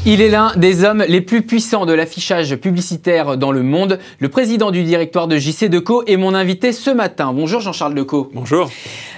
Il est l'un des hommes les plus puissants de l'affichage publicitaire dans le monde. Le président du directoire de JCDecaux est mon invité ce matin. Bonjour Jean-Charles Decaux. Bonjour.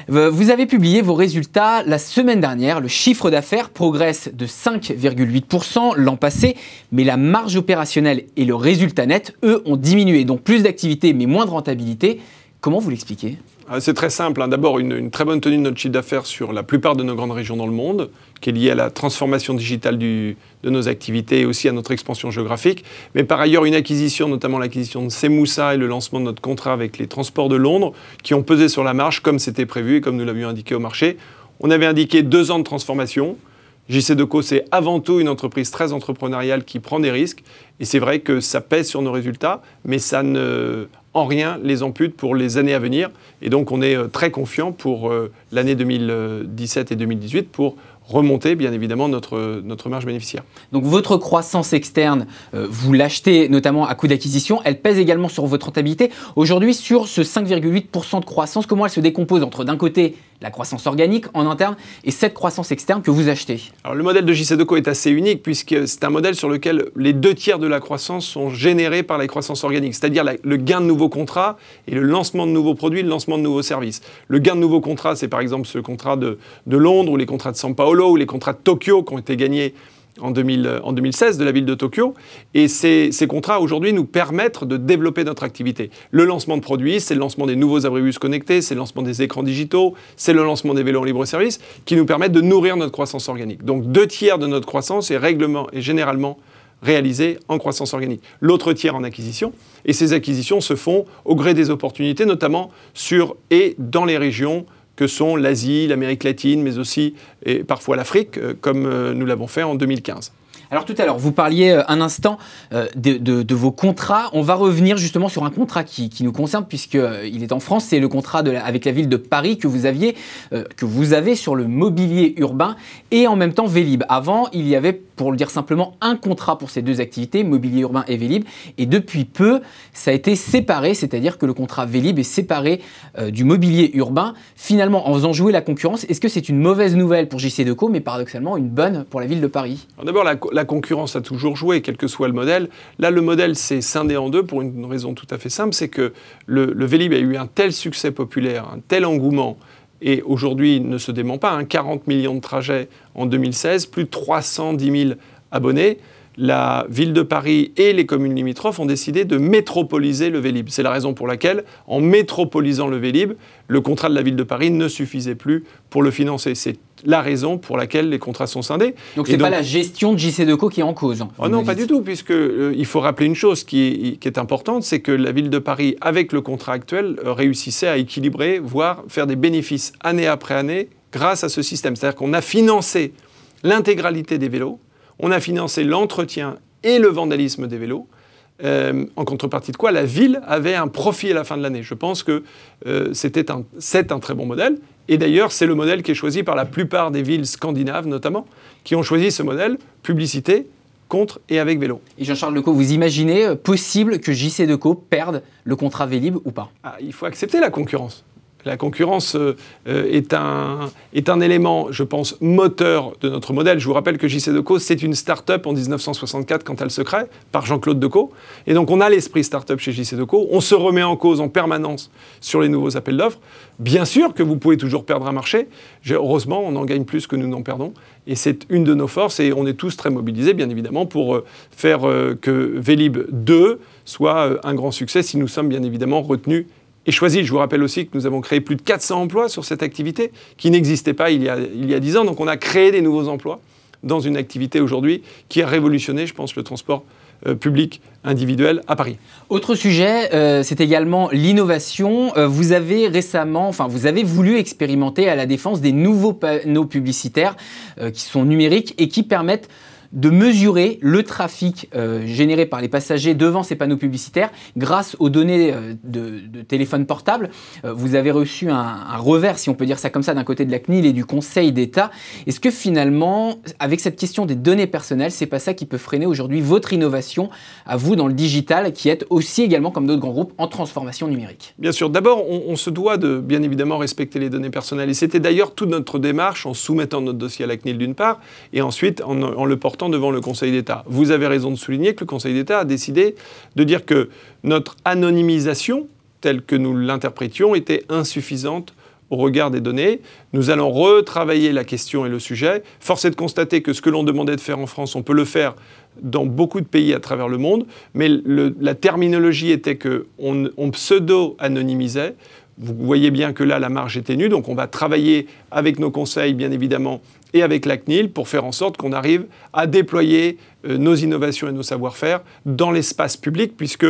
Vous avez publié vos résultats la semaine dernière. Le chiffre d'affaires progresse de 5,8% l'an passé, mais la marge opérationnelle et le résultat net, eux, ont diminué. Donc plus d'activité mais moins de rentabilité. Comment vous l'expliquez ? C'est très simple. D'abord, une très bonne tenue de notre chiffre d'affaires sur la plupart de nos grandes régions dans le monde, qui est liée à la transformation digitale de nos activités et aussi à notre expansion géographique. Mais par ailleurs, une acquisition, notamment l'acquisition de Semoussa et le lancement de notre contrat avec les transports de Londres, qui ont pesé sur la marge comme c'était prévu et comme nous l'avions indiqué au marché. On avait indiqué 2 ans de transformation. JCDecaux, c'est avant tout une entreprise très entrepreneuriale qui prend des risques. Et c'est vrai que ça pèse sur nos résultats, mais ça ne en rien les ampute pour les années à venir. Et donc, on est très confiant pour l'année 2017 et 2018 pour remonter, bien évidemment, notre marge bénéficiaire. Donc, votre croissance externe, vous l'achetez notamment à coût d'acquisition. Elle pèse également sur votre rentabilité. Aujourd'hui, sur ce 5,8% de croissance, comment elle se décompose entre, d'un côté, la croissance organique en interne et cette croissance externe que vous achetez? Alors, le modèle de JCDecaux est assez unique puisque c'est un modèle sur lequel les 2/3 de la croissance sont générés par la croissance organique, c'est-à-dire le gain de nouveaux contrats et le lancement de nouveaux produits, le lancement de nouveaux services. Le gain de nouveaux contrats, c'est par exemple ce contrat de Londres ou les contrats de São Paulo ou les contrats de Tokyo qui ont été gagnés en 2016 de la ville de Tokyo. Et ces contrats, aujourd'hui, nous permettent de développer notre activité. Le lancement de produits, c'est le lancement des nouveaux abribus connectés, c'est le lancement des écrans digitaux, c'est le lancement des vélos en libre-service qui nous permettent de nourrir notre croissance organique. Donc 2/3 de notre croissance est généralement réalisée en croissance organique. L'autre tiers en acquisition. Et ces acquisitions se font au gré des opportunités, notamment sur et dans les régions que sont l'Asie, l'Amérique latine, mais aussi et parfois l'Afrique, comme nous l'avons fait en 2015. Alors tout à l'heure, vous parliez un instant de vos contrats. On va revenir justement sur un contrat qui nous concerne puisqu'il est en France. C'est le contrat avec la ville de Paris que vous avez sur le mobilier urbain et en même temps Vélib. Avant, il y avait, pour le dire simplement, un contrat pour ces deux activités, mobilier urbain et Vélib. Et depuis peu, ça a été séparé, c'est-à-dire que le contrat Vélib est séparé du mobilier urbain. Finalement, en faisant jouer la concurrence, est-ce que c'est une mauvaise nouvelle pour JCDecaux, mais paradoxalement une bonne pour la ville de Paris? Alors d'abord, la concurrence a toujours joué, quel que soit le modèle. Là, le modèle s'est scindé en deux pour une raison tout à fait simple, c'est que le Vélib a eu un tel succès populaire, un tel engouement, et aujourd'hui, il ne se dément pas, 40 millions de trajets en 2016, plus de 310 000 abonnés. La ville de Paris et les communes limitrophes ont décidé de métropoliser le Vélib. C'est la raison pour laquelle, en métropolisant le Vélib, le contrat de la ville de Paris ne suffisait plus pour le financer. C'est la raison pour laquelle les contrats sont scindés. Donc ce n'est pas la gestion de JCDecaux qui est en cause. Oh non, pas du tout, puisqu'il faut rappeler une chose qui est importante, c'est que la ville de Paris, avec le contrat actuel, réussissait à équilibrer, voire faire des bénéfices année après année grâce à ce système. C'est-à-dire qu'on a financé l'intégralité des vélos, on a financé l'entretien et le vandalisme des vélos, en contrepartie de quoi la ville avait un profit à la fin de l'année. Je pense que c'est un très bon modèle. Et d'ailleurs, c'est le modèle qui est choisi par la plupart des villes scandinaves, notamment, qui ont choisi ce modèle, publicité, contre et avec vélo. Et Jean-Charles Decaux, vous imaginez possible que JCDecaux perde le contrat Vélib ou pas? Il faut accepter la concurrence. La concurrence est un élément, je pense, moteur de notre modèle. Je vous rappelle que JCDecaux, c'est une start-up en 1964 quand elle se crée, par Jean-Claude Decaux. Et donc, on a l'esprit start-up chez JCDecaux. On se remet en cause en permanence sur les nouveaux appels d'offres. Bien sûr que vous pouvez toujours perdre un marché. Heureusement, on en gagne plus que nous n'en perdons. Et c'est une de nos forces. Et on est tous très mobilisés, bien évidemment, pour faire que Vélib 2 soit un grand succès si nous sommes bien évidemment retenus et choisi. Je vous rappelle aussi que nous avons créé plus de 400 emplois sur cette activité qui n'existait pas il y a 10 ans. Donc on a créé des nouveaux emplois dans une activité aujourd'hui qui a révolutionné, je pense, le transport public individuel à Paris. Autre sujet, c'est également l'innovation. Vous avez voulu expérimenter à La Défense des nouveaux panneaux publicitaires qui sont numériques et qui permettent de mesurer le trafic généré par les passagers devant ces panneaux publicitaires grâce aux données de téléphone portable. Vous avez reçu un revers, si on peut dire ça comme ça, d'un côté de la CNIL et du Conseil d'État. Est-ce que finalement, avec cette question des données personnelles, c'est pas ça qui peut freiner aujourd'hui votre innovation à vous dans le digital, qui êtes aussi également, comme d'autres grands groupes, en transformation numérique? Bien sûr. D'abord, on se doit de, bien évidemment, respecter les données personnelles. Et c'était d'ailleurs toute notre démarche en soumettant notre dossier à la CNIL d'une part, et ensuite en le portant maintenant devant le Conseil d'État. Vous avez raison de souligner que le Conseil d'État a décidé de dire que notre anonymisation, telle que nous l'interprétions, était insuffisante au regard des données. Nous allons retravailler la question et le sujet. Force est de constater que ce que l'on demandait de faire en France, on peut le faire dans beaucoup de pays à travers le monde, mais la terminologie était qu'on pseudo-anonymisait. Vous voyez bien que là, la marge est ténue, donc on va travailler avec nos conseils, bien évidemment, et avec la CNIL pour faire en sorte qu'on arrive à déployer nos innovations et nos savoir-faire dans l'espace public, puisque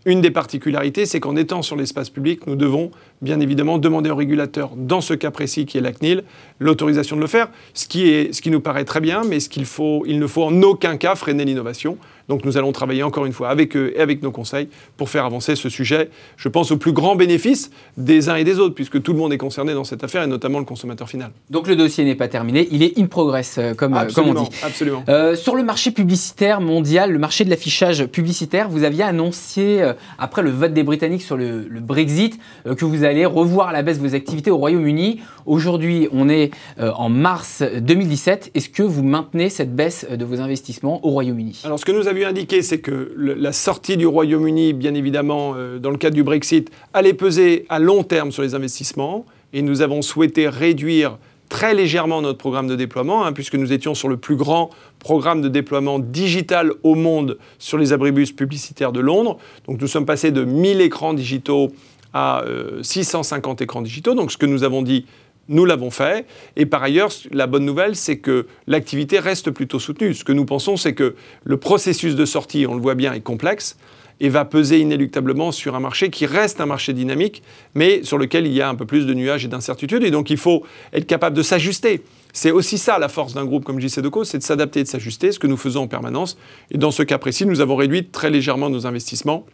une des particularités, c'est qu'en étant sur l'espace public, nous devons bien évidemment demander au régulateur, dans ce cas précis qui est la CNIL, l'autorisation de le faire, ce qui nous paraît très bien, mais il ne faut en aucun cas freiner l'innovation. Donc nous allons travailler encore une fois avec eux et avec nos conseils pour faire avancer ce sujet, je pense, au plus grand bénéfice des uns et des autres, puisque tout le monde est concerné dans cette affaire, et notamment le consommateur final. Donc le dossier n'est pas terminé, il est in progress, comme on dit. Absolument. Sur le marché publicitaire mondial, le marché de l'affichage publicitaire, vous aviez annoncé, après le vote des Britanniques sur le Brexit, que vous allez revoir à la baisse vos activités au Royaume-Uni. Aujourd'hui, on est en mars 2017. Est-ce que vous maintenez cette baisse de vos investissements au Royaume-Uni? Alors ce que nous avions indiqué, c'est que la sortie du Royaume-Uni, bien évidemment, dans le cadre du Brexit, allait peser à long terme sur les investissements. Et nous avons souhaité réduire très légèrement notre programme de déploiement, puisque nous étions sur le plus grand programme de déploiement digital au monde sur les abribus publicitaires de Londres. Donc nous sommes passés de 1000 écrans digitaux à 650 écrans digitaux. Donc ce que nous avons dit, nous l'avons fait. Et par ailleurs, la bonne nouvelle, c'est que l'activité reste plutôt soutenue. Ce que nous pensons, c'est que le processus de sortie, on le voit bien, est complexe et va peser inéluctablement sur un marché qui reste un marché dynamique, mais sur lequel il y a un peu plus de nuages et d'incertitudes. Et donc il faut être capable de s'ajuster. C'est aussi ça la force d'un groupe comme JCDecaux, c'est de s'adapter et de s'ajuster, ce que nous faisons en permanence. Et dans ce cas précis, nous avons réduit très légèrement nos investissements.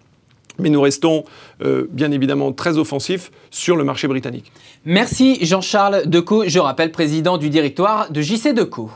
Mais nous restons bien évidemment très offensifs sur le marché britannique. Merci Jean-Charles Decaux, je rappelle président du directoire de JCDecaux.